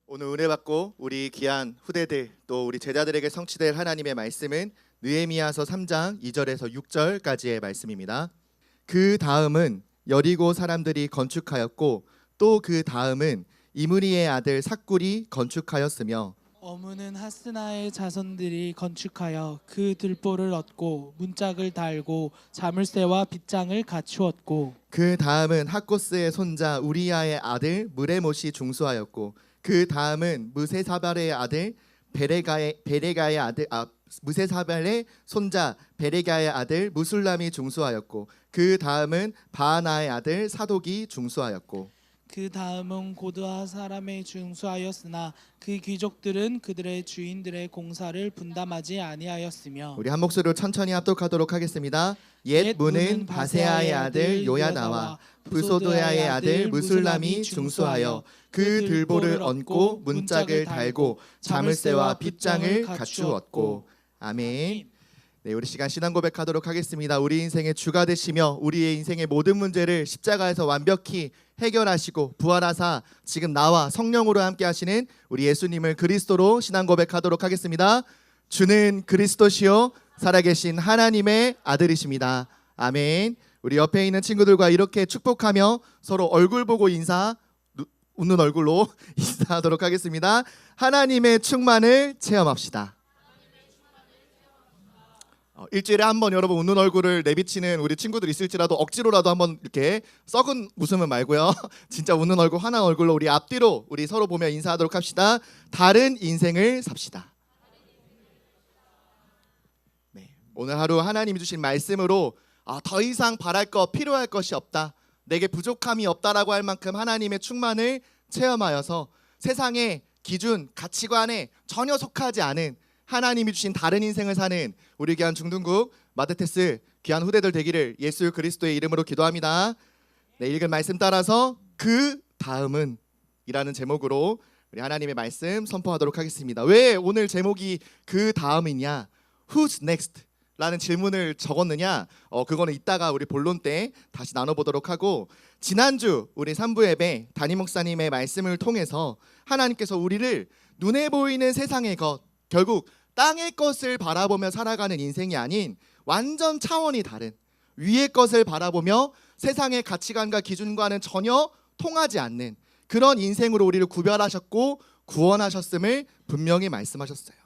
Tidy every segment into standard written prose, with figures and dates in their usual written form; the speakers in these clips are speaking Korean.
오늘 은혜 받고 우리 귀한 후대들 또 우리 제자들에게 성취될 하나님의 말씀은 느헤미야서 3장 2절에서 6절까지의 말씀입니다. 그 다음은 여리고 사람들이 건축하였고 또 그 다음은 이므리의 아들 삭굴이 건축하였으며 어무는 하스나의 자손들이 건축하여 그 들보를 얻고 문짝을 달고 자물쇠와 빗장을 갖추었고 그 다음은 학고스의 손자 우리야의 아들 무레못이 중수하였고 그 다음은 무세사발의 아들 베레가의 아들 무세사발의 손자 베레가의 아들 무술람이 중수하였고 그 다음은 바하나의 아들 사독이 중수하였고 그 다음은 고드하 사람의 중수하였으나 그 귀족들은 그들의 주인들의 공사를 분담하지 아니하였으며 우리 한 목소리로 천천히 합독하도록 하겠습니다. 옛 문은 바세아의 아들 요야다와 부소도야의 아들 무술람이 중수하여 그 들보를 얹고 문짝을 달고 자물쇠와 빗장을 갖추었고 아멘. 네, 우리 시간 신앙 고백하도록 하겠습니다. 우리 인생의 주가 되시며 우리의 인생의 모든 문제를 십자가에서 완벽히 해결하시고 부활하사 지금 나와 성령으로 함께 하시는 우리 예수님을 그리스도로 신앙 고백하도록 하겠습니다. 주는 그리스도시요 살아계신 하나님의 아들이십니다. 아멘. 우리 옆에 있는 친구들과 이렇게 축복하며 서로 얼굴 보고 웃는 얼굴로 인사하도록 하겠습니다. 하나님의 충만을 체험합시다. 일주일에 한 번 여러분 웃는 얼굴을 내비치는 우리 친구들 있을지라도 억지로라도 한번 이렇게 썩은 웃음은 말고요. 진짜 웃는 얼굴 환한 얼굴로 우리 앞뒤로 우리 서로 보며 인사하도록 합시다. 다른 인생을 삽시다. 네, 오늘 하루 하나님이 주신 말씀으로 더 이상 바랄 것 필요할 것이 없다. 내게 부족함이 없다라고 할 만큼 하나님의 충만을 체험하여서 세상의 기준, 가치관에 전혀 속하지 않은 하나님이 주신 다른 인생을 사는 우리 귀한 중등국 마테테스 귀한 후대들 되기를 예수 그리스도의 이름으로 기도합니다. 네, 읽은 말씀 따라서 그 다음은 이라는 제목으로 우리 하나님의 말씀 선포하도록 하겠습니다. 왜 오늘 제목이 그 다음이냐, Who's next? 라는 질문을 적었느냐, 그거는 이따가 우리 본론 때 다시 나눠보도록 하고, 지난주 우리 3부 예배 담임 목사님의 말씀을 통해서 하나님께서 우리를 눈에 보이는 세상의 것, 결국 땅의 것을 바라보며 살아가는 인생이 아닌 완전 차원이 다른 위의 것을 바라보며 세상의 가치관과 기준과는 전혀 통하지 않는 그런 인생으로 우리를 구별하셨고 구원하셨음을 분명히 말씀하셨어요.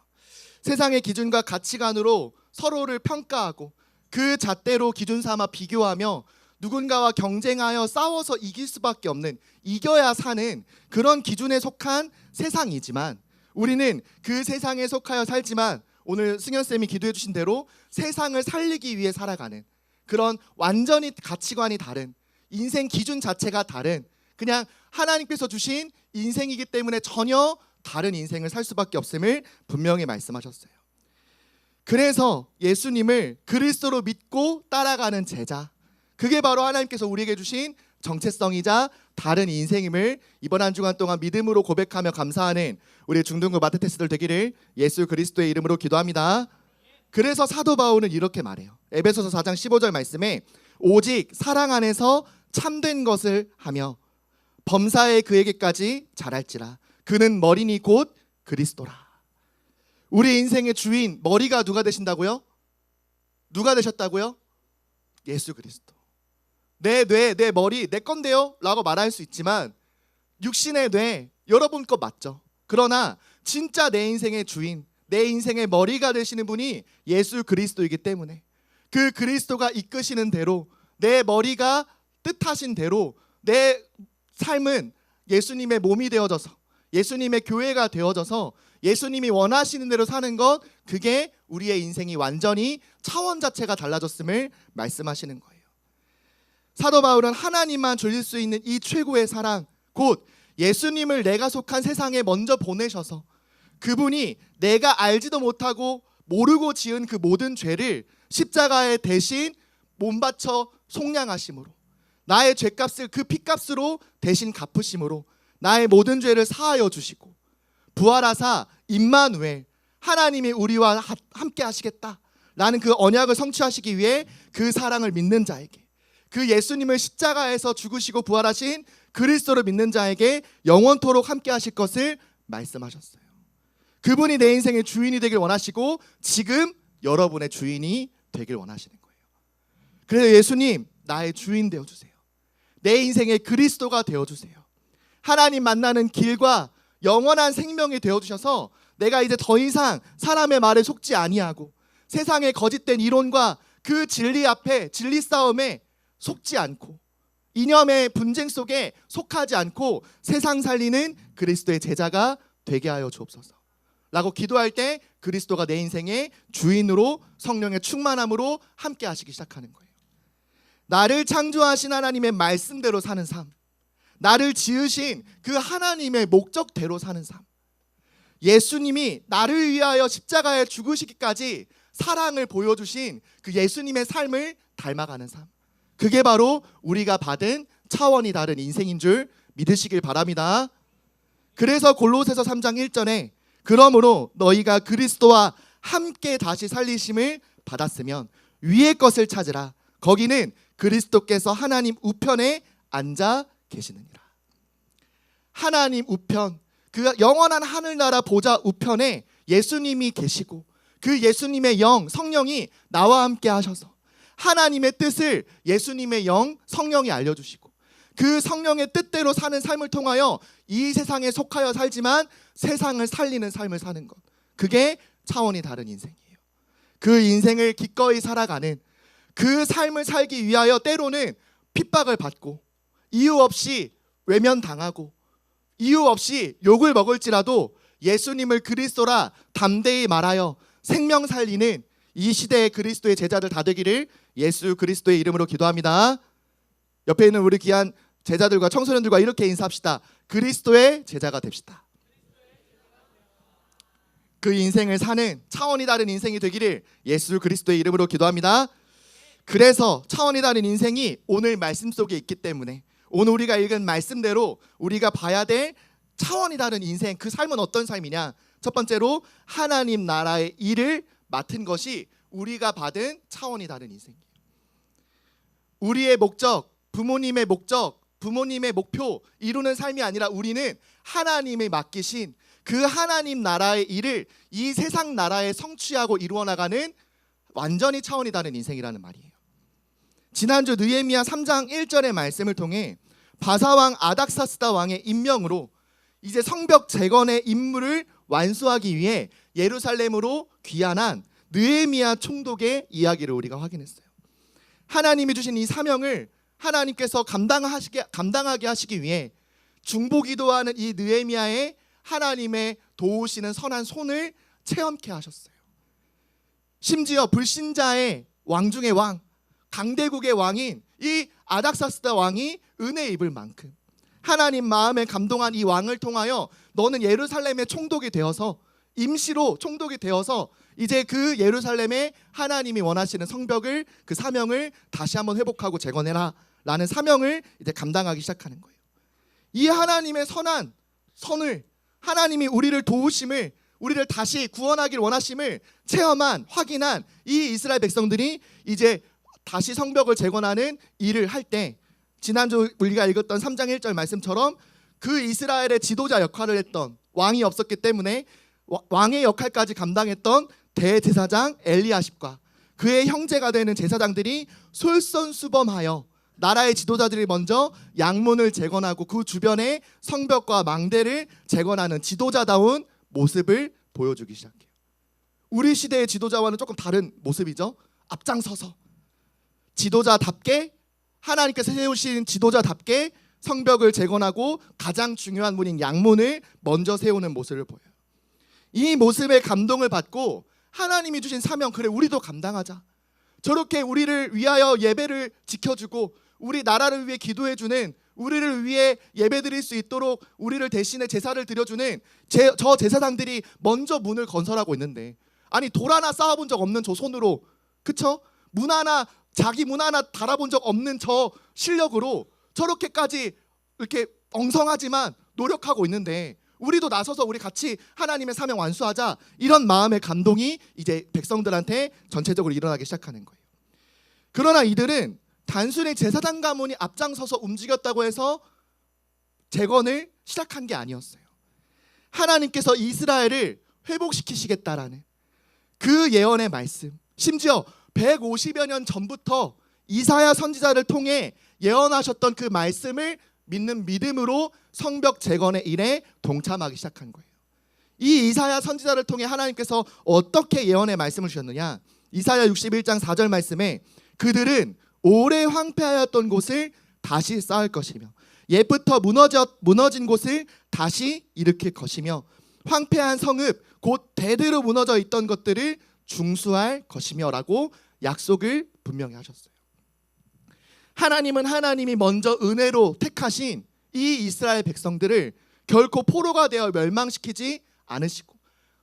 세상의 기준과 가치관으로 서로를 평가하고 그 잣대로 기준 삼아 비교하며 누군가와 경쟁하여 싸워서 이길 수밖에 없는, 이겨야 사는 그런 기준에 속한 세상이지만 우리는 그 세상에 속하여 살지만 오늘 승현쌤이 기도해 주신 대로 세상을 살리기 위해 살아가는 그런 완전히 가치관이 다른, 인생 기준 자체가 다른, 그냥 하나님께서 주신 인생이기 때문에 전혀 다른 인생을 살 수밖에 없음을 분명히 말씀하셨어요. 그래서 예수님을 그리스도로 믿고 따라가는 제자, 그게 바로 하나님께서 우리에게 주신 정체성이자 다른 인생임을 이번 한 주간 동안 믿음으로 고백하며 감사하는 우리 중등부 마테테스들 되기를 예수 그리스도의 이름으로 기도합니다. 그래서 사도 바울은 이렇게 말해요. 에베소서 4장 15절 말씀에 오직 사랑 안에서 참된 것을 하며 범사에 그에게까지 잘할지라 그는 머리니 곧 그리스도라. 우리 인생의 주인, 머리가 누가 되신다고요? 누가 되셨다고요? 예수 그리스도. 내 뇌, 내 머리, 내 건데요? 라고 말할 수 있지만 육신의 뇌, 여러분 거 맞죠? 그러나 진짜 내 인생의 주인, 내 인생의 머리가 되시는 분이 예수 그리스도이기 때문에 그 그리스도가 이끄시는 대로, 내 머리가 뜻하신 대로 내 삶은 예수님의 몸이 되어져서, 예수님의 교회가 되어져서 예수님이 원하시는 대로 사는 것, 그게 우리의 인생이 완전히 차원 자체가 달라졌음을 말씀하시는 거예요. 사도 바울은 하나님만 주실 수 있는 이 최고의 사랑, 곧 예수님을 내가 속한 세상에 먼저 보내셔서 그분이 내가 알지도 못하고 모르고 지은 그 모든 죄를 십자가에 대신 몸바쳐 속량하심으로, 나의 죄값을 그 피값으로 대신 갚으심으로 나의 모든 죄를 사하여 주시고 부활하사 임마누엘, 하나님이 우리와 함께 하시겠다라는 그 언약을 성취하시기 위해 그 사랑을 믿는 자에게, 그 예수님을 십자가에서 죽으시고 부활하신 그리스도를 믿는 자에게 영원토록 함께 하실 것을 말씀하셨어요. 그분이 내 인생의 주인이 되길 원하시고 지금 여러분의 주인이 되길 원하시는 거예요. 그래서 예수님, 나의 주인 되어주세요. 내 인생의 그리스도가 되어주세요. 하나님 만나는 길과 영원한 생명이 되어주셔서 내가 이제 더 이상 사람의 말에 속지 아니하고 세상의 거짓된 이론과 그 진리 앞에, 진리 싸움에 속지 않고 이념의 분쟁 속에 속하지 않고 세상 살리는 그리스도의 제자가 되게 하여 주옵소서 라고 기도할 때 그리스도가 내 인생의 주인으로 성령의 충만함으로 함께 하시기 시작하는 거예요. 나를 창조하신 하나님의 말씀대로 사는 삶, 나를 지으신 그 하나님의 목적대로 사는 삶, 예수님이 나를 위하여 십자가에 죽으시기까지 사랑을 보여주신 그 예수님의 삶을 닮아가는 삶, 그게 바로 우리가 받은 차원이 다른 인생인 줄 믿으시길 바랍니다. 그래서 골로새서 3장 1절에 그러므로 너희가 그리스도와 함께 다시 살리심을 받았으면 위의 것을 찾으라. 거기는 그리스도께서 하나님 우편에 앉아 계시느니라. 하나님 우편, 그 영원한 하늘나라 보좌 우편에 예수님이 계시고 그 예수님의 영, 성령이 나와 함께 하셔서 하나님의 뜻을 예수님의 영, 성령이 알려주시고 그 성령의 뜻대로 사는 삶을 통하여 이 세상에 속하여 살지만 세상을 살리는 삶을 사는 것, 그게 차원이 다른 인생이에요. 그 인생을 기꺼이 살아가는 그 삶을 살기 위하여 때로는 핍박을 받고 이유 없이 외면당하고 이유 없이 욕을 먹을지라도 예수님을 그리스도라 담대히 말하여 생명 살리는 이 시대의 그리스도의 제자들 다 되기를 예수 그리스도의 이름으로 기도합니다. 옆에 있는 우리 귀한 제자들과 청소년들과 이렇게 인사합시다. 그리스도의 제자가 됩시다. 그 인생을 사는 차원이 다른 인생이 되기를 예수 그리스도의 이름으로 기도합니다. 그래서 차원이 다른 인생이 오늘 말씀 속에 있기 때문에 오늘 우리가 읽은 말씀대로 우리가 봐야 될 차원이 다른 인생, 그 삶은 어떤 삶이냐? 첫 번째로 하나님 나라의 일을 맡은 것이 우리가 받은 차원이 다른 인생이에요. 우리의 목적, 부모님의 목적, 부모님의 목표 이루는 삶이 아니라 우리는 하나님이 맡기신 그 하나님 나라의 일을 이 세상 나라에 성취하고 이루어 나가는 완전히 차원이 다른 인생이라는 말이에요. 지난주 느헤미야 3장 1절의 말씀을 통해 바사왕 아닥사스다 왕의 임명으로 이제 성벽 재건의 임무를 완수하기 위해 예루살렘으로 귀환한 느헤미야 총독의 이야기를 우리가 확인했어요. 하나님이 주신 이 사명을 하나님께서 감당하게 하시기 위해 중보기도하는 이 느헤미야의 하나님의 도우시는 선한 손을 체험케 하셨어요. 심지어 불신자의 왕 중의 왕, 강대국의 왕인 이 아닥사스다 왕이 은혜 입을 만큼 하나님 마음에 감동한 이 왕을 통하여 너는 예루살렘의 총독이 되어서 임시로 총독이 되어서 이제 그 예루살렘에 하나님이 원하시는 성벽을, 그 사명을 다시 한번 회복하고 재건해라 라는 사명을 이제 감당하기 시작하는 거예요. 이 하나님의 선한 선을, 하나님이 우리를 도우심을, 우리를 다시 구원하길 원하심을 체험한, 확인한 이 이스라엘 백성들이 이제 다시 성벽을 재건하는 일을 할 때 지난주 우리가 읽었던 3장 1절 말씀처럼 그 이스라엘의 지도자 역할을 했던, 왕이 없었기 때문에 왕의 역할까지 감당했던 대제사장 엘리야십과 그의 형제가 되는 제사장들이 솔선수범하여 나라의 지도자들이 먼저 양문을 재건하고 그 주변의 성벽과 망대를 재건하는 지도자다운 모습을 보여주기 시작해요. 우리 시대의 지도자와는 조금 다른 모습이죠. 앞장서서 지도자답게, 하나님께서 세우신 지도자답게 성벽을 재건하고 가장 중요한 문인 양문을 먼저 세우는 모습을 보여요. 이 모습에 감동을 받고 하나님이 주신 사명, 그래 우리도 감당하자. 저렇게 우리를 위하여 예배를 지켜주고 우리 나라를 위해 기도해주는, 우리를 위해 예배드릴 수 있도록 우리를 대신에 제사를 드려주는 저 제사장들이 먼저 문을 건설하고 있는데, 아니 돌 하나 쌓아본 적 없는 저 손으로, 그쵸? 문 하나, 자기 문 하나 달아본 적 없는 저 실력으로 저렇게까지 이렇게 엉성하지만 노력하고 있는데 우리도 나서서 우리 같이 하나님의 사명 완수하자, 이런 마음의 감동이 이제 백성들한테 전체적으로 일어나기 시작하는 거예요. 그러나 이들은 단순히 제사장 가문이 앞장서서 움직였다고 해서 재건을 시작한 게 아니었어요. 하나님께서 이스라엘을 회복시키시겠다라는 그 예언의 말씀, 심지어 150여 년 전부터 이사야 선지자를 통해 예언하셨던 그 말씀을 믿는 믿음으로 성벽 재건의 일에 동참하기 시작한 거예요. 이 이사야 선지자를 통해 하나님께서 어떻게 예언의 말씀을 주셨느냐? 이사야 61장 4절 말씀에 그들은 오래 황폐하였던 곳을 다시 쌓을 것이며 옛부터 무너진 곳을 다시 일으킬 것이며 황폐한 성읍 곧 대대로 무너져 있던 것들을 중수할 것이며 라고 약속을 분명히 하셨어요. 하나님은 하나님이 먼저 은혜로 택하신 이 이스라엘 백성들을 결코 포로가 되어 멸망시키지 않으시고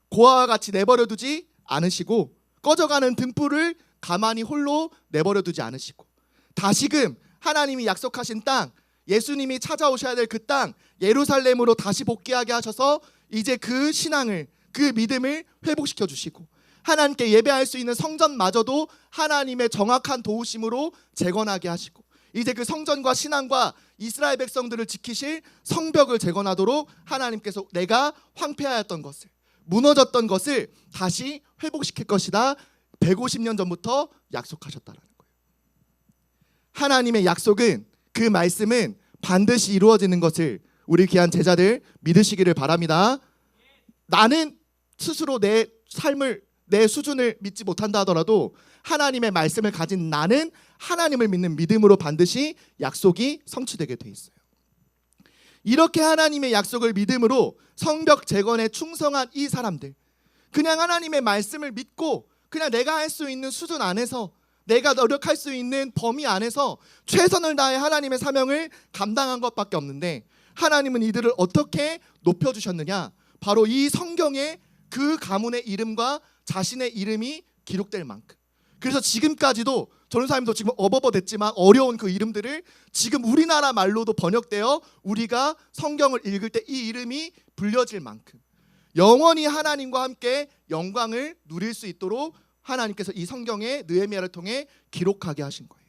고아와 같이 내버려두지 않으시고 꺼져가는 등불을 가만히 홀로 내버려두지 않으시고 다시금 하나님이 약속하신 땅, 예수님이 찾아오셔야 될 그 땅 예루살렘으로 다시 복귀하게 하셔서 이제 그 신앙을, 그 믿음을 회복시켜 주시고 하나님께 예배할 수 있는 성전마저도 하나님의 정확한 도우심으로 재건하게 하시고 이제 그 성전과 신앙과 이스라엘 백성들을 지키실 성벽을 재건하도록 하나님께서 내가 황폐하였던 것을, 무너졌던 것을 다시 회복시킬 것이다 150년 전부터 약속하셨다라는 거예요. 하나님의 약속은, 그 말씀은 반드시 이루어지는 것을 우리 귀한 제자들 믿으시기를 바랍니다. 나는 스스로 내 삶을, 내 수준을 믿지 못한다 하더라도 하나님의 말씀을 가진 나는 하나님을 믿는 믿음으로 반드시 약속이 성취되게 돼 있어요. 이렇게 하나님의 약속을 믿음으로 성벽 재건에 충성한 이 사람들, 그냥 하나님의 말씀을 믿고 그냥 내가 할 수 있는 수준 안에서, 내가 노력할 수 있는 범위 안에서 최선을 다해 하나님의 사명을 감당한 것밖에 없는데 하나님은 이들을 어떻게 높여주셨느냐? 바로 이 성경에 그 가문의 이름과 자신의 이름이 기록될 만큼. 그래서 지금까지도 전도사님도 지금 어버버 됐지만 어려운 그 이름들을 지금 우리나라 말로도 번역되어 우리가 성경을 읽을 때 이 이름이 불려질 만큼 영원히 하나님과 함께 영광을 누릴 수 있도록 하나님께서 이 성경에 느헤미야를 통해 기록하게 하신 거예요.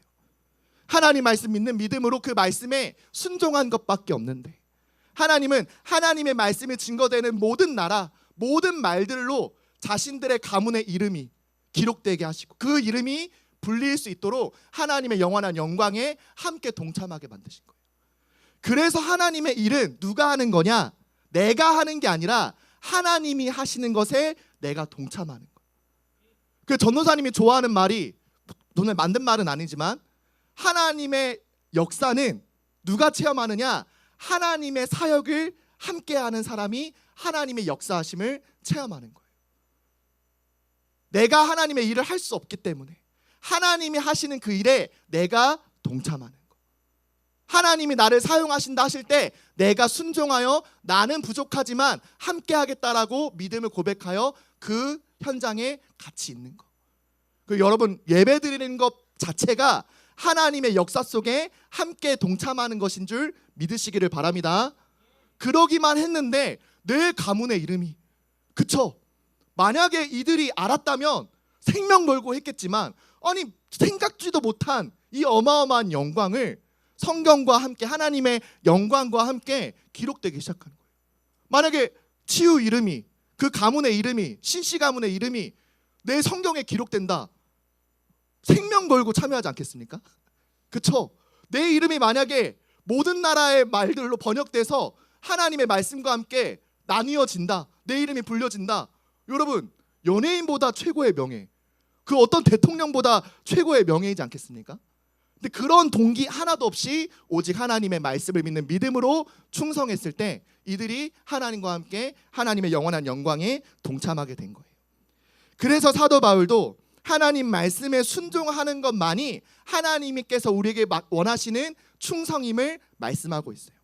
하나님 말씀 믿는 믿음으로 그 말씀에 순종한 것밖에 없는데 하나님은 하나님의 말씀이 증거되는 모든 나라, 모든 말들로 자신들의 가문의 이름이 기록되게 하시고 그 이름이 불릴 수 있도록 하나님의 영원한 영광에 함께 동참하게 만드신 거예요. 그래서 하나님의 일은 누가 하는 거냐? 내가 하는 게 아니라 하나님이 하시는 것에 내가 동참하는 거예요. 그 전도사님이 좋아하는 말이, 돈을 만든 말은 아니지만 하나님의 역사는 누가 체험하느냐? 하나님의 사역을 함께하는 사람이 하나님의 역사하심을 체험하는 거예요. 내가 하나님의 일을 할 수 없기 때문에 하나님이 하시는 그 일에 내가 동참하는 거. 하나님이 나를 사용하신다 하실 때 내가 순종하여 나는 부족하지만 함께 하겠다라고 믿음을 고백하여 그 현장에 같이 있는 거. 그리고 여러분, 예배 드리는 것 자체가 하나님의 역사 속에 함께 동참하는 것인 줄 믿으시기를 바랍니다. 그러기만 했는데 내 가문의 이름이, 그쵸? 만약에 이들이 알았다면 생명 걸고 했겠지만 아니 생각지도 못한 이 어마어마한 영광을 성경과 함께 하나님의 영광과 함께 기록되기 시작하는 거예요. 만약에 치유 이름이, 그 가문의 이름이, 신씨 가문의 이름이 내 성경에 기록된다. 생명 걸고 참여하지 않겠습니까? 그쵸? 내 이름이 만약에 모든 나라의 말들로 번역돼서 하나님의 말씀과 함께 나뉘어진다. 내 이름이 불려진다. 여러분, 연예인보다 최고의 명예, 그 어떤 대통령보다 최고의 명예이지 않겠습니까? 근데 그런 동기 하나도 없이 오직 하나님의 말씀을 믿는 믿음으로 충성했을 때 이들이 하나님과 함께 하나님의 영원한 영광에 동참하게 된 거예요. 그래서 사도 바울도 하나님 말씀에 순종하는 것만이 하나님께서 우리에게 원하시는 충성임을 말씀하고 있어요.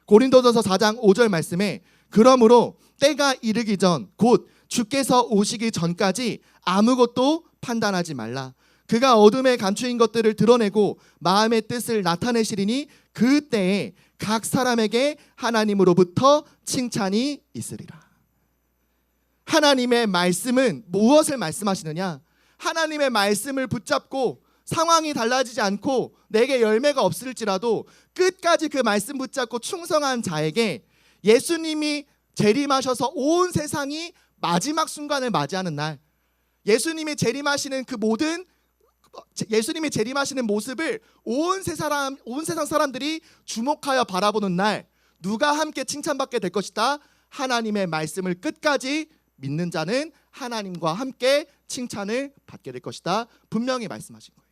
고린도전서 4장 5절 말씀에 그러므로 때가 이르기 전 곧 주께서 오시기 전까지 아무것도 판단하지 말라. 그가 어둠에 감추인 것들을 드러내고 마음의 뜻을 나타내시리니 그때에 각 사람에게 하나님으로부터 칭찬이 있으리라. 하나님의 말씀은 무엇을 말씀하시느냐? 하나님의 말씀을 붙잡고 상황이 달라지지 않고 내게 열매가 없을지라도 끝까지 그 말씀 붙잡고 충성한 자에게 예수님이 재림하셔서 온 세상이 마지막 순간을 맞이하는 날, 예수님이 재림하시는 예수님이 재림하시는 모습을 온 세상 사람들이 주목하여 바라보는 날, 누가 함께 칭찬받게 될 것이다. 하나님의 말씀을 끝까지 믿는 자는 하나님과 함께 칭찬을 받게 될 것이다. 분명히 말씀하신 거예요.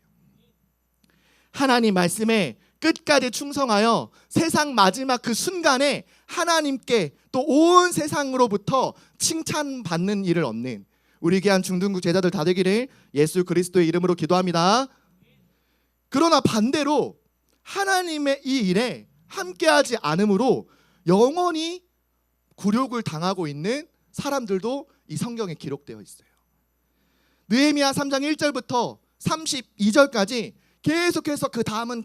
하나님 말씀에 끝까지 충성하여 세상 마지막 그 순간에 하나님께 또 온 세상으로부터 칭찬받는 일을 얻는 우리 귀한 중등부 제자들 다 되기를 예수 그리스도의 이름으로 기도합니다. 그러나 반대로 하나님의 이 일에 함께하지 않으므로 영원히 굴욕을 당하고 있는 사람들도 이 성경에 기록되어 있어요. 느헤미야 3장 1절부터 32절까지 계속해서 그 다음은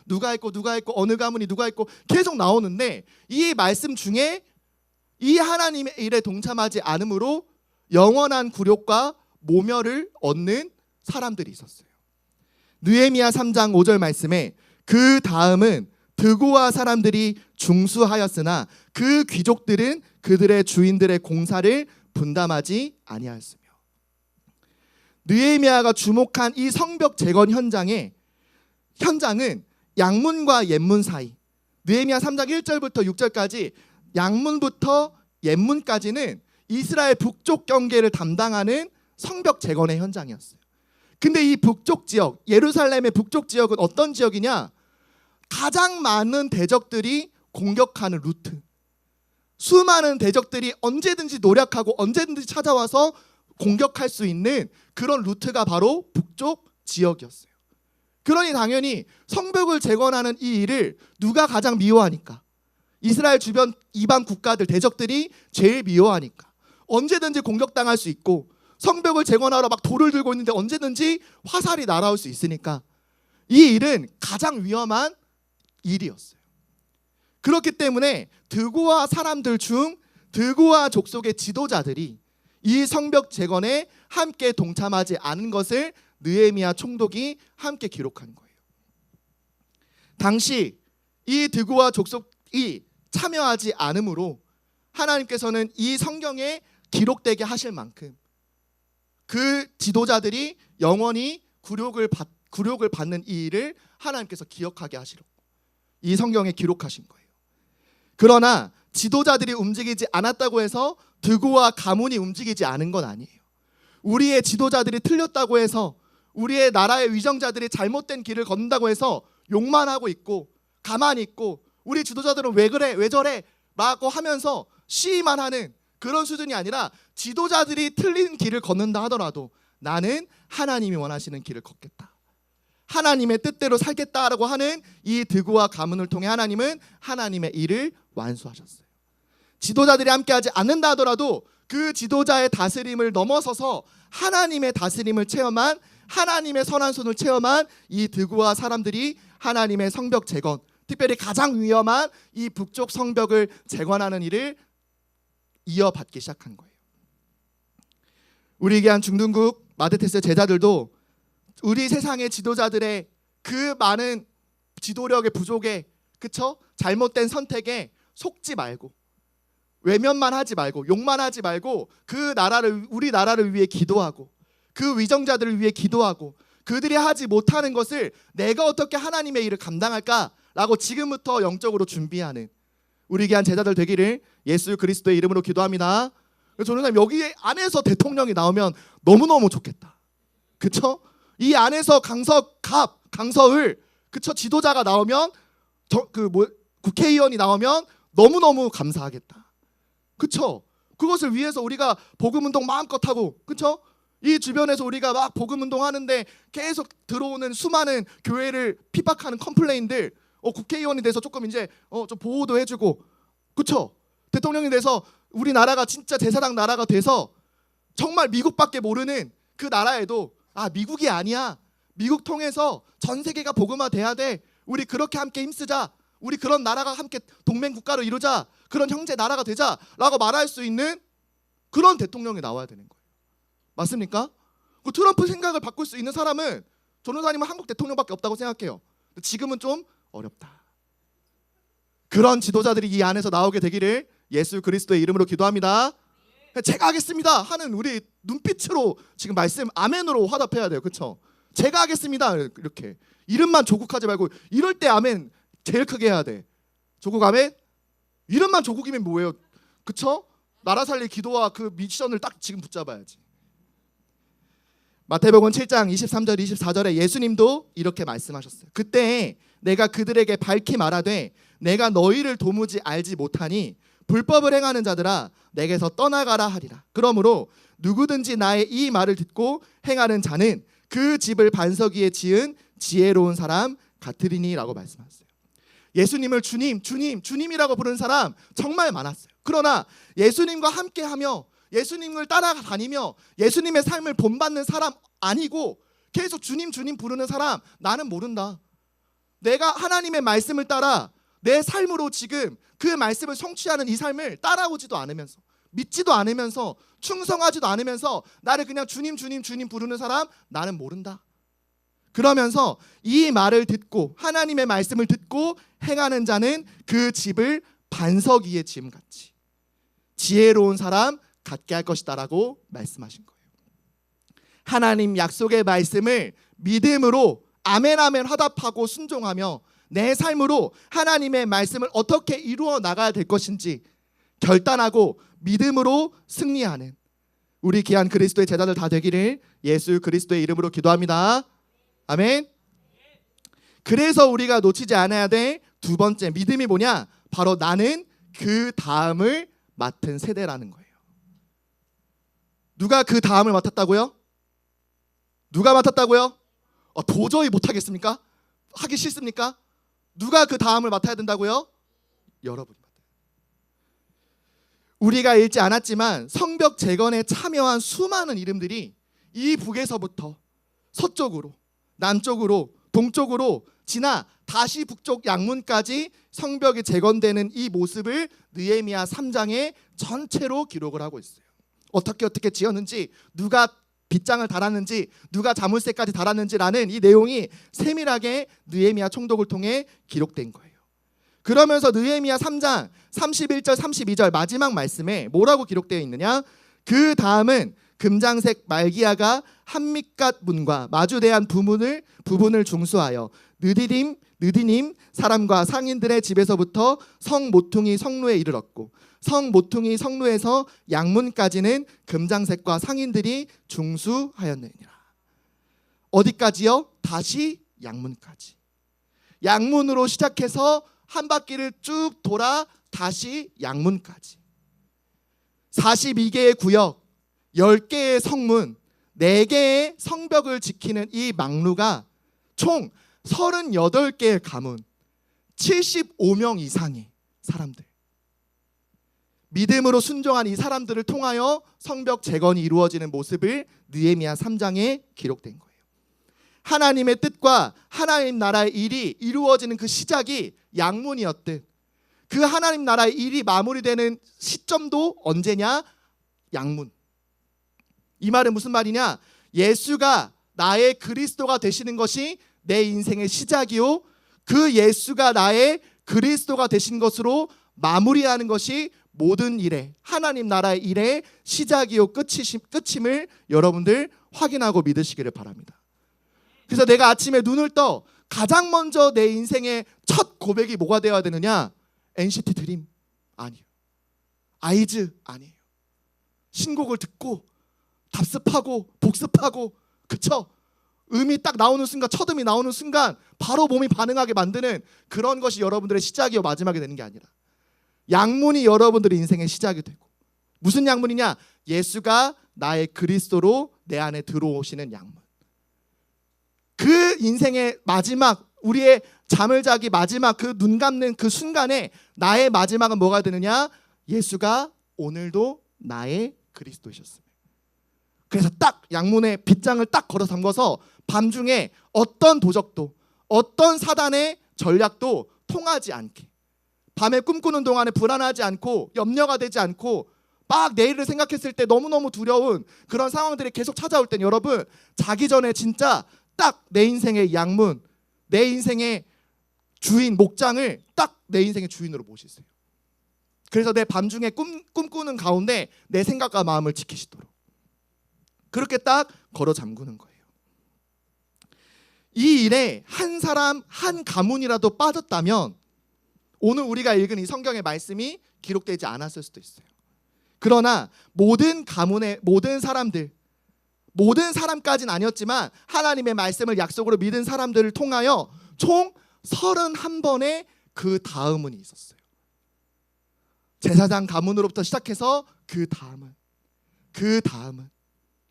누가 있고 어느 가문이 누가 있고 계속 나오는데, 이 말씀 중에 이 하나님의 일에 동참하지 않으므로 영원한 굴욕과 모멸을 얻는 사람들이 있었어요. 느헤미야 3장 5절 말씀에 그 다음은 드고아 사람들이 중수하였으나 그 귀족들은 그들의 주인들의 공사를 분담하지 아니하였으며, 느헤미야가 주목한 이 성벽 재건 현장은 양문과 옛문 사이, 느헤미야 3장 1절부터 6절까지 양문부터 옛문까지는 이스라엘 북쪽 경계를 담당하는 성벽 재건의 현장이었어요. 근데 이 북쪽 지역, 예루살렘의 북쪽 지역은 어떤 지역이냐? 가장 많은 대적들이 공격하는 루트, 수많은 대적들이 언제든지 노력하고 언제든지 찾아와서 공격할 수 있는 그런 루트가 바로 북쪽 지역이었어요. 그러니 당연히 성벽을 재건하는 이 일을 누가 가장 미워하니까? 이스라엘 주변 이방 국가들, 대적들이 제일 미워하니까. 언제든지 공격당할 수 있고 성벽을 재건하러 막 돌을 들고 있는데 언제든지 화살이 날아올 수 있으니까 이 일은 가장 위험한 일이었어요. 그렇기 때문에 드고아 사람들 중 드고아 족속의 지도자들이 이 성벽 재건에 함께 동참하지 않은 것을 느헤미야 총독이 함께 기록한 거예요. 당시 이 드고아 족속이 참여하지 않으므로 하나님께서는 이 성경에 기록되게 하실 만큼 그 지도자들이 영원히 굴욕을 받는 이 일을 하나님께서 기억하게 하시려고 이 성경에 기록하신 거예요. 그러나 지도자들이 움직이지 않았다고 해서 드고와 가문이 움직이지 않은 건 아니에요. 우리의 지도자들이 틀렸다고 해서, 우리의 나라의 위정자들이 잘못된 길을 걷는다고 해서 욕만 하고 있고 가만히 있고, 우리 지도자들은 왜 그래 왜 저래 라고 하면서 시위만 하는 그런 수준이 아니라, 지도자들이 틀린 길을 걷는다 하더라도 나는 하나님이 원하시는 길을 걷겠다, 하나님의 뜻대로 살겠다라고 하는 이 드고와 가문을 통해 하나님은 하나님의 일을 완수하셨어요. 지도자들이 함께하지 않는다 하더라도 그 지도자의 다스림을 넘어서서 하나님의 다스림을 체험한, 하나님의 선한 손을 체험한 이 드고와 사람들이 하나님의 성벽 재건, 특별히 가장 위험한 이 북쪽 성벽을 재건하는 일을 이어받기 시작한 거예요. 우리 귀한 중등국 마데테스 제자들도 우리 세상의 지도자들의 그 많은 지도력의 부족에, 그쵸? 잘못된 선택에 속지 말고, 외면만 하지 말고, 욕만 하지 말고, 우리 나라를 위해 기도하고, 그 위정자들을 위해 기도하고, 그들이 하지 못하는 것을 내가 어떻게 하나님의 일을 감당할까라고 지금부터 영적으로 준비하는 우리 귀한 제자들 되기를 예수 그리스도의 이름으로 기도합니다. 저는 여기 안에서 대통령이 나오면 너무너무 좋겠다. 그쵸? 이 안에서 강서을, 그쵸? 지도자가 나오면, 국회의원이 나오면 너무너무 감사하겠다. 그쵸? 그것을 위해서 우리가 복음운동 마음껏 하고, 그쵸? 이 주변에서 우리가 막 복음운동 하는데 계속 들어오는 수많은 교회를 핍박하는 컴플레인들, 국회의원이 돼서 조금 이제 좀 보호도 해주고, 그쵸? 대통령이 돼서 우리나라가 진짜 제사장 나라가 돼서 정말 미국밖에 모르는 그 나라에도, 미국이 아니야, 미국 통해서 전 세계가 복음화 돼야 돼, 우리 그렇게 함께 힘쓰자, 우리 그런 나라가 함께 동맹 국가로 이루자, 그런 형제 나라가 되자라고 말할 수 있는 그런 대통령이 나와야 되는 거예요. 맞습니까? 그 트럼프 생각을 바꿀 수 있는 사람은 전도사님은 한국 대통령밖에 없다고 생각해요. 지금은 좀 어렵다. 그런 지도자들이 이 안에서 나오게 되기를 예수 그리스도의 이름으로 기도합니다. 제가 하겠습니다 하는 우리 눈빛으로 지금 말씀 아멘으로 화답해야 돼요. 그렇죠? 제가 하겠습니다 이렇게 이름만 조국하지 말고 이럴 때 아멘 제일 크게 해야 돼. 조국 아멘. 이름만 조국이면 뭐예요? 그쵸? 나라 살릴 기도와 그 미션을 딱 지금 붙잡아야지. 마태복음 7장 23절 24절에 예수님도 이렇게 말씀하셨어요. 그때 내가 그들에게 밝히 말하되 내가 너희를 도무지 알지 못하니 불법을 행하는 자들아 내게서 떠나가라 하리라. 그러므로 누구든지 나의 이 말을 듣고 행하는 자는 그 집을 반석 위에 지은 지혜로운 사람 같으리니라고 말씀하셨어요. 예수님을 주님, 주님, 주님이라고 부르는 사람 정말 많았어요. 그러나 예수님과 함께하며 예수님을 따라다니며 예수님의 삶을 본받는 사람 아니고 계속 주님, 주님 부르는 사람 나는 모른다. 내가 하나님의 말씀을 따라 내 삶으로 지금 그 말씀을 성취하는 이 삶을 따라오지도 않으면서 믿지도 않으면서 충성하지도 않으면서 나를 그냥 주님, 주님, 주님 부르는 사람 나는 모른다. 그러면서 이 말을 듣고 하나님의 말씀을 듣고 행하는 자는 그 집을 반석 위에 지음같이 지혜로운 사람 같게 할 것이다라고 말씀하신 거예요. 하나님 약속의 말씀을 믿음으로 아멘 아멘 화답하고 순종하며 내 삶으로 하나님의 말씀을 어떻게 이루어 나가야 될 것인지 결단하고 믿음으로 승리하는 우리 귀한 그리스도의 제자들 다 되기를 예수 그리스도의 이름으로 기도합니다. 아멘. 그래서 우리가 놓치지 않아야 될 두 번째 믿음이 뭐냐? 바로 나는 그 다음을 맡은 세대라는 거예요. 누가 그 다음을 맡았다고요? 누가 맡았다고요? 도저히 못하겠습니까? 하기 싫습니까? 누가 그 다음을 맡아야 된다고요? 여러분이 맡아요. 우리가 읽지 않았지만 성벽 재건에 참여한 수많은 이름들이 이 북에서부터 서쪽으로 남쪽으로 동쪽으로 지나 다시 북쪽 양문까지 성벽이 재건되는 이 모습을 느헤미야 3장에 전체로 기록을 하고 있어요. 어떻게 지었는지 누가 빗장을 달았는지 누가 자물쇠까지 달았는지라는 이 내용이 세밀하게 느헤미야 총독을 통해 기록된 거예요. 그러면서 느헤미야 3장 31절 32절 마지막 말씀에 뭐라고 기록되어 있느냐? 그 다음은 금장색 말기야가 한밑갓 문과 마주대한 부분을 중수하여 느디님 사람과 상인들의 집에서부터 성 모퉁이 성루에 이르렀고 성 모퉁이 성루에서 양문까지는 금장색과 상인들이 중수하였느니라. 어디까지요? 다시 양문까지. 양문으로 시작해서 한 바퀴를 쭉 돌아 다시 양문까지. 42개의 구역, 10개의 성문, 4개의 성벽을 지키는 이 망루가 총 38개의 가문, 75명 이상의 사람들. 믿음으로 순종한 이 사람들을 통하여 성벽 재건이 이루어지는 모습을 느헤미야 3장에 기록된 거예요. 하나님의 뜻과 하나님 나라의 일이 이루어지는 그 시작이 양문이었듯 그 하나님 나라의 일이 마무리되는 시점도 언제냐? 양문. 이 말은 무슨 말이냐? 예수가 나의 그리스도가 되시는 것이 내 인생의 시작이요 그 예수가 나의 그리스도가 되신 것으로 마무리하는 것이 모든 일의 하나님 나라의 일의 시작이요 끝임을 여러분들 확인하고 믿으시기를 바랍니다. 그래서 내가 아침에 눈을 떠 가장 먼저 내 인생의 첫 고백이 뭐가 되어야 되느냐? NCT 드림 아니에요. 아이즈 아니에요. 신곡을 듣고 답습하고 복습하고 그쵸? 음이 딱 나오는 순간 첫 음이 나오는 순간 바로 몸이 반응하게 만드는 그런 것이 여러분들의 시작이요 마지막이 되는 게 아니라 양문이 여러분들의 인생의 시작이 되고 무슨 양문이냐? 예수가 나의 그리스도로 내 안에 들어오시는 양문. 그 인생의 마지막 우리의 잠을 자기 마지막 그 눈 감는 그 순간에 나의 마지막은 뭐가 되느냐? 예수가 오늘도 나의 그리스도이셨습니다. 그래서 딱 양문에 빗장을 딱 걸어 담궈서 밤중에 어떤 도적도 어떤 사단의 전략도 통하지 않게 밤에 꿈꾸는 동안에 불안하지 않고 염려가 되지 않고 막 내일을 생각했을 때 너무너무 두려운 그런 상황들이 계속 찾아올 땐 여러분 자기 전에 진짜 딱 내 인생의 양문 내 인생의 주인, 목장을 딱 내 인생의 주인으로 모시세요. 그래서 내 밤중에 꿈꾸는 가운데 내 생각과 마음을 지키시도록 그렇게 딱 걸어 잠그는 거예요. 이 일에 한 사람, 한 가문이라도 빠졌다면 오늘 우리가 읽은 이 성경의 말씀이 기록되지 않았을 수도 있어요. 그러나 모든 가문의 모든 사람들, 모든 사람까지는 아니었지만 하나님의 말씀을 약속으로 믿은 사람들을 통하여 총 31번의 그 다음은 있었어요. 제사장 가문으로부터 시작해서 그 다음은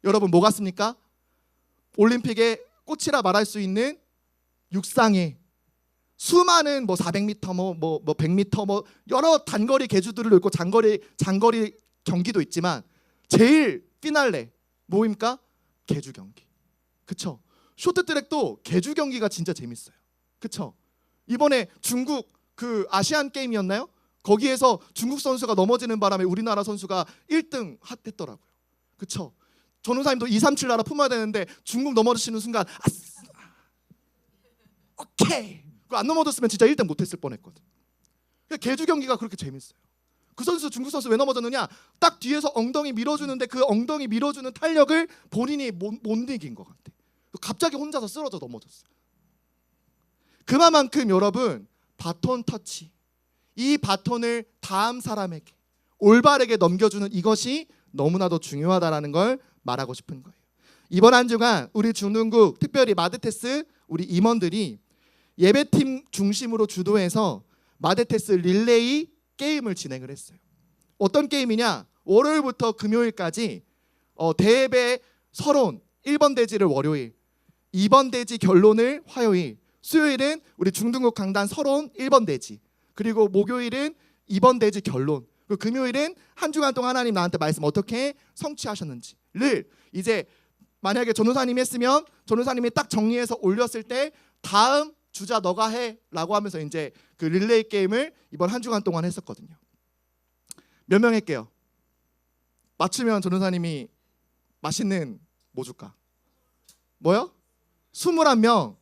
여러분 뭐 같습니까? 올림픽의 꽃이라 말할 수 있는 육상의 수많은 뭐 400m 뭐 100m 뭐 여러 단거리 계주들을 놓고 장거리 경기도 있지만 제일 피날레 뭐입니까? 계주 경기. 그쵸? 쇼트트랙도 계주 경기가 진짜 재밌어요. 그쵸? 이번에 중국 그 아시안 게임이었나요? 거기에서 중국 선수가 넘어지는 바람에 우리나라 선수가 1등 했더라고요. 그쵸? 전우사님도 237 나라 품어야 되는데 중국 넘어지시는 순간 아싸! 오케이! 안 넘어졌으면 진짜 1등 못했을 뻔했거든. 계주 경기가 그렇게 재밌어요. 그 선수 중국 선수 왜 넘어졌느냐? 딱 뒤에서 엉덩이 밀어주는데 그 엉덩이 밀어주는 탄력을 본인이 못 이긴 것 같아. 갑자기 혼자서 쓰러져 넘어졌어요. 그만큼 여러분 바톤 터치, 이 바톤을 다음 사람에게 올바르게 넘겨주는 이것이 너무나도 중요하다라는 걸 말하고 싶은 거예요. 이번 한 주간 우리 중등국 특별히 마드테스 우리 임원들이 예배팀 중심으로 주도해서 마드테스 릴레이 게임을 진행을 했어요. 어떤 게임이냐? 월요일부터 금요일까지 대예배 서론 1번 대지를 월요일, 2번 대지 결론을 화요일, 수요일은 우리 중등국 강단 서론 1번 대지, 그리고 목요일은 2번 대지 결론, 그리고 금요일은 한 주간 동안 하나님 나한테 말씀 어떻게 성취하셨는지를 이제 만약에 전우사님이 했으면 전우사님이 딱 정리해서 올렸을 때 다음 주자 너가 해라고 하면서 이제 그 릴레이 게임을 이번 한 주간 동안 했었거든요. 몇 명 할게요? 맞추면 전우사님이 맛있는 뭐 줄까? 뭐요? 21명.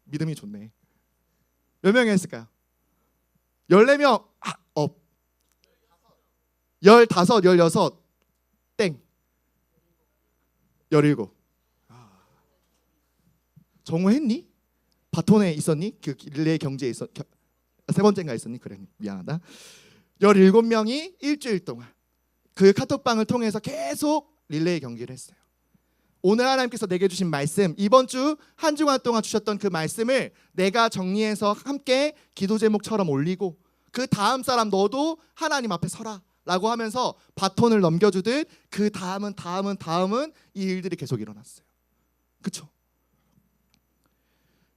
믿음이 좋네. 몇 명이 했을까요? 14명. 15, 16, 땡. 17. 정우 했니? 바톤에 있었니? 그 릴레이 경제에 세 번째인가 있었니? 그래 미안하다. 17명이 일주일 동안 그 카톡방을 통해서 계속 릴레이 경기를 했어요. 오늘 하나님께서 내게 주신 말씀, 이번 주 한 주간 동안 주셨던 그 말씀을 내가 정리해서 함께 기도 제목처럼 올리고 그 다음 사람 너도 하나님 앞에 서라 라고 하면서 바톤을 넘겨주듯 그 다음은 이 일들이 계속 일어났어요. 그쵸?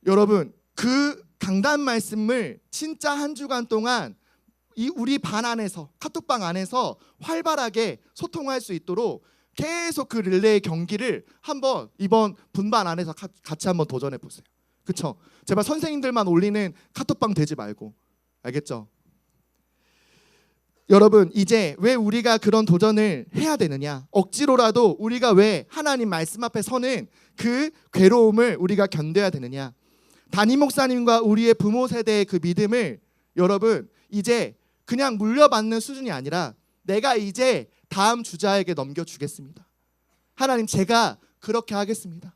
여러분 그 강단 말씀을 진짜 한 주간 동안 이 우리 반 안에서 카톡방 안에서 활발하게 소통할 수 있도록 계속 그 릴레이 경기를 한번 이번 분반 안에서 같이 한번 도전해 보세요. 그렇죠? 제발 선생님들만 올리는 카톡방 되지 말고, 알겠죠? 여러분 이제 왜 우리가 그런 도전을 해야 되느냐? 억지로라도 우리가 왜 하나님 말씀 앞에 서는 그 괴로움을 우리가 견뎌야 되느냐? 담임 목사님과 우리의 부모 세대의 그 믿음을 여러분 이제 그냥 물려받는 수준이 아니라 내가 이제 다음 주자에게 넘겨주겠습니다. 하나님 제가 그렇게 하겠습니다.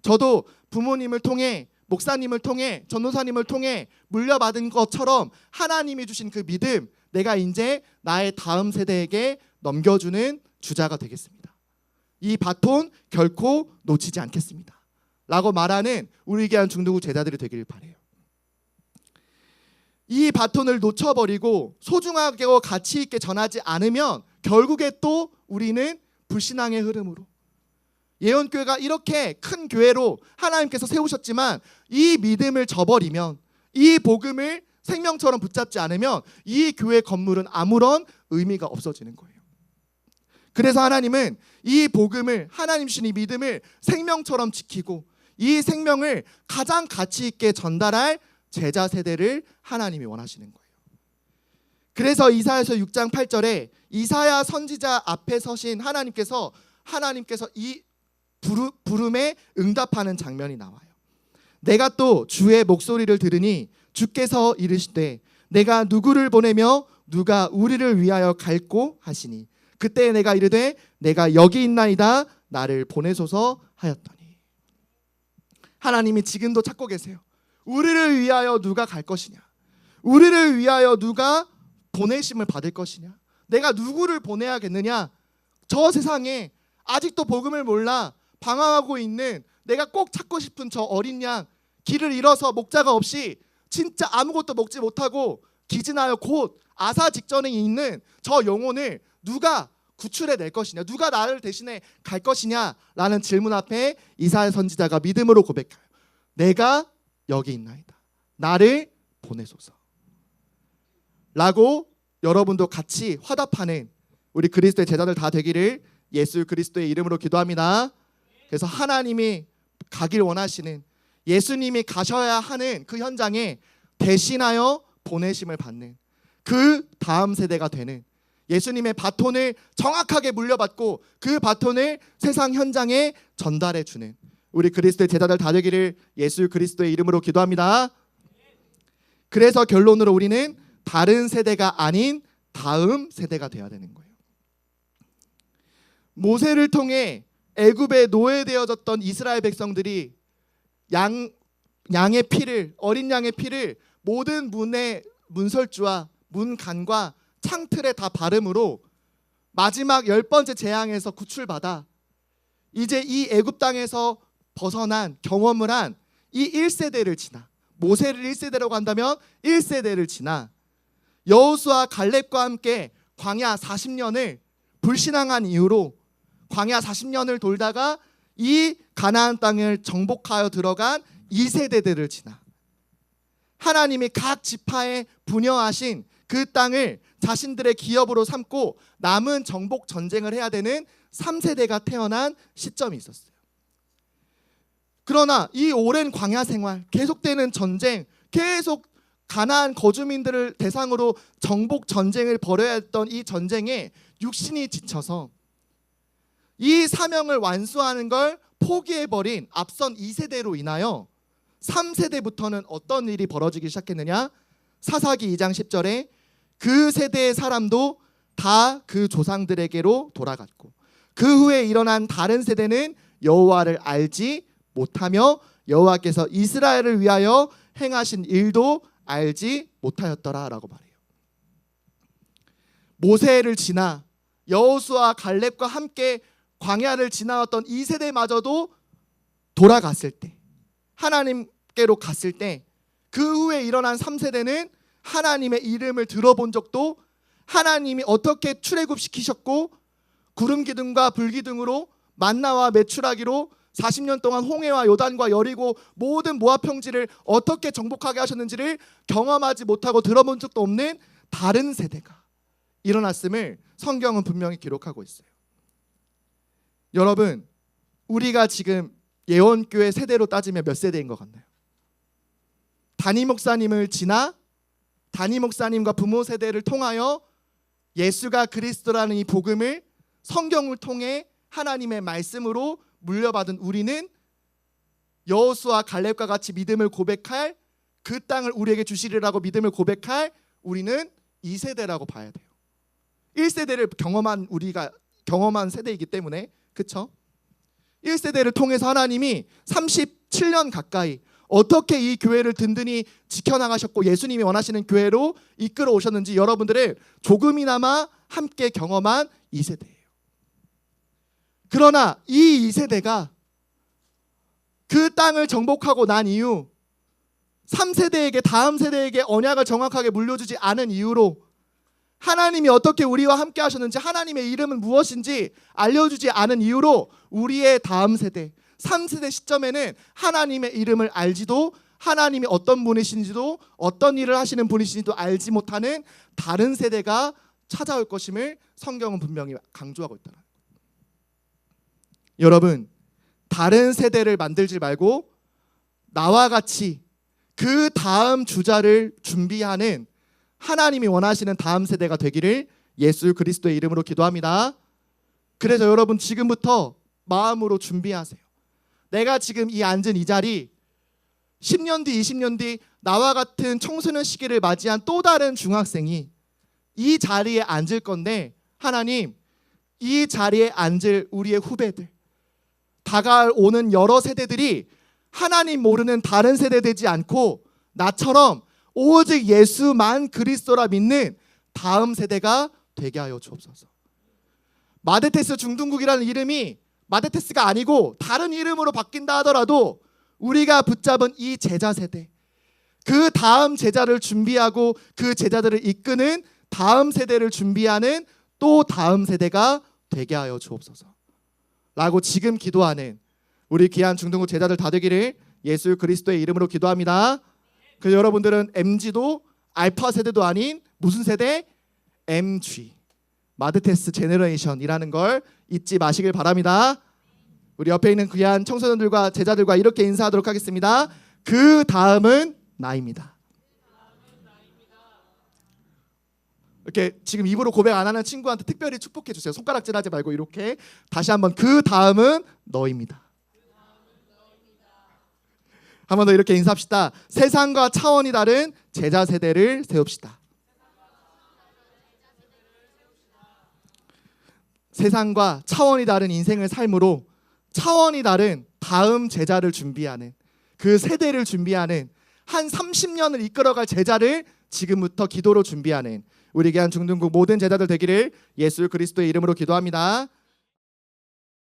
저도 부모님을 통해 목사님을 통해 전도사님을 통해 물려받은 것처럼 하나님이 주신 그 믿음 내가 이제 나의 다음 세대에게 넘겨주는 주자가 되겠습니다. 이 바톤 결코 놓치지 않겠습니다. 라고 말하는 우리 귀한 중등부 제자들이 되기를 바라요. 이 바톤을 놓쳐버리고 소중하게 가치 있게 전하지 않으면 결국에 또 우리는 불신앙의 흐름으로 예언교회가 이렇게 큰 교회로 하나님께서 세우셨지만 이 믿음을 저버리면 이 복음을 생명처럼 붙잡지 않으면 이 교회 건물은 아무런 의미가 없어지는 거예요. 그래서 하나님은 이 복음을 하나님 주신 이 믿음을 생명처럼 지키고 이 생명을 가장 가치 있게 전달할 제자 세대를 하나님이 원하시는 거예요. 그래서 이사야서 6장 8절에 이사야 선지자 앞에 서신 하나님께서 이 부름에 응답하는 장면이 나와요. 내가 또 주의 목소리를 들으니 주께서 이르시되 내가 누구를 보내며 누가 우리를 위하여 갈꼬 하시니 그때 내가 이르되 내가 여기 있나이다 나를 보내소서 하였더니. 하나님이 지금도 찾고 계세요. 우리를 위하여 누가 갈 것이냐, 우리를 위하여 누가 보내심을 받을 것이냐, 내가 누구를 보내야겠느냐. 저 세상에 아직도 복음을 몰라 방황하고 있는 내가 꼭 찾고 싶은 저 어린 양, 길을 잃어서 목자가 없이 진짜 아무것도 먹지 못하고 기진하여 곧 아사 직전에 있는 저 영혼을 누가 구출해 낼 것이냐, 누가 나를 대신에 갈 것이냐라는 질문 앞에 이사야 선지자가 믿음으로 고백해요. 내가 여기 있나이다, 나를 보내소서 라고 여러분도 같이 화답하는 우리 그리스도의 제자들 다 되기를 예수 그리스도의 이름으로 기도합니다. 그래서 하나님이 가길 원하시는, 예수님이 가셔야 하는 그 현장에 대신하여 보내심을 받는 그 다음 세대가 되는, 예수님의 바톤을 정확하게 물려받고 그 바톤을 세상 현장에 전달해 주는 우리 그리스도의 제자들 다 되기를 예수 그리스도의 이름으로 기도합니다. 그래서 결론으로 우리는 다른 세대가 아닌 다음 세대가 되어야 되는 거예요. 모세를 통해 애굽에 노예되어졌던 이스라엘 백성들이 양의 피를, 어린 양의 피를 모든 문의 문설주와 문간과 창틀에 다 바름으로 마지막 10번째 재앙에서 구출받아 이제 이 애굽 땅에서 벗어난 경험을 한 이 1세대를 지나, 모세를 1세대라고 한다면 1세대를 지나 여호수아 갈렙과 함께 광야 40년을 불신앙한 이후로 광야 40년을 돌다가 이 가나안 땅을 정복하여 들어간 2세대들을 지나 하나님이 각 지파에 분여하신 그 땅을 자신들의 기업으로 삼고 남은 정복 전쟁을 해야 되는 3세대가 태어난 시점이 있었어요. 그러나 이 오랜 광야 생활, 계속되는 전쟁, 계속 가나안 거주민들을 대상으로 정복 전쟁을 벌여야 했던 이 전쟁에 육신이 지쳐서 이 사명을 완수하는 걸 포기해버린 앞선 2세대로 인하여 3세대부터는 어떤 일이 벌어지기 시작했느냐. 사사기 2장 10절에 그 세대의 사람도 다 그 조상들에게로 돌아갔고 그 후에 일어난 다른 세대는 여호와를 알지 못하며 여호와께서 이스라엘을 위하여 행하신 일도 알지 못하였더라 라고 말해요. 모세를 지나 여호수아 갈렙과 함께 광야를 지나왔던 2세대마저도 돌아갔을 때, 하나님께로 갔을 때 그 후에 일어난 3세대는 하나님의 이름을 들어본 적도, 하나님이 어떻게 출애굽시키셨고 구름 기둥과 불 기둥으로 만나와 메추라기로 40년 동안 홍해와 요단과 여리고 모든 모압 평지를 어떻게 정복하게 하셨는지를 경험하지 못하고 들어본 적도 없는 다른 세대가 일어났음을 성경은 분명히 기록하고 있어요. 여러분, 우리가 지금 예원교회 세대로 따지면 몇 세대인 것 같나요? 담임 목사님을 지나 담임 목사님과 부모 세대를 통하여 예수가 그리스도라는 이 복음을 성경을 통해 하나님의 말씀으로 물려받은 우리는 여호수아 갈렙과 같이 믿음을 고백할, 그 땅을 우리에게 주시리라고 믿음을 고백할 우리는 2세대라고 봐야 돼요. 1세대를 우리가 경험한 세대이기 때문에, 그렇죠? 1세대를 통해서 하나님이 37년 가까이 어떻게 이 교회를 든든히 지켜나가셨고 예수님이 원하시는 교회로 이끌어 오셨는지 여러분들을 조금이나마 함께 경험한 2세대예요. 그러나 이 2세대가 그 땅을 정복하고 난 이후 3세대에게, 다음 세대에게 언약을 정확하게 물려주지 않은 이유로 하나님이 어떻게 우리와 함께 하셨는지, 하나님의 이름은 무엇인지 알려주지 않은 이유로 우리의 다음 세대 3세대 시점에는 하나님의 이름을 알지도, 하나님이 어떤 분이신지도, 어떤 일을 하시는 분이신지도 알지 못하는 다른 세대가 찾아올 것임을 성경은 분명히 강조하고 있다. 여러분, 다른 세대를 만들지 말고 나와 같이 그 다음 주자를 준비하는 하나님이 원하시는 다음 세대가 되기를 예수 그리스도의 이름으로 기도합니다. 그래서 여러분, 지금부터 마음으로 준비하세요. 내가 지금 이 앉은 이 자리 10년 뒤, 20년 뒤 나와 같은 청소년 시기를 맞이한 또 다른 중학생이 이 자리에 앉을 건데, 하나님, 이 자리에 앉을 우리의 후배들, 다가오는 여러 세대들이 하나님 모르는 다른 세대 되지 않고 나처럼 오직 예수만 그리스도라 믿는 다음 세대가 되게 하여 주옵소서. 마데테스 중등국이라는 이름이 마데테스가 아니고 다른 이름으로 바뀐다 하더라도 우리가 붙잡은 이 제자 세대, 그 다음 제자를 준비하고 그 제자들을 이끄는 다음 세대를 준비하는 또 다음 세대가 되게 하여 주옵소서 라고 지금 기도하는 우리 귀한 중등부 제자들 다 되기를 예수 그리스도의 이름으로 기도합니다. 그래서 여러분들은 MG도 알파 세대도 아닌 무슨 세대? MG, 마드테스 제너레이션이라는 걸 잊지 마시길 바랍니다. 우리 옆에 있는 귀한 청소년들과 제자들과 이렇게 인사하도록 하겠습니다. 그 다음은 나입니다. 이렇게 지금 입으로 고백 안 하는 친구한테 특별히 축복해 주세요. 손가락질하지 말고 이렇게 다시 한번 그 다음은 너입니다. 한 번 더 이렇게 인사합시다. 세상과 차원이 다른 제자 세대를 세웁시다. 세상과 차원이 다른 인생을 삶으로 차원이 다른 다음 제자를 준비하는, 그 세대를 준비하는, 한 30년을 이끌어갈 제자를 지금부터 기도로 준비하는 우리 귀한 중등부 모든 제자들 되기를 예수 그리스도의 이름으로 기도합니다.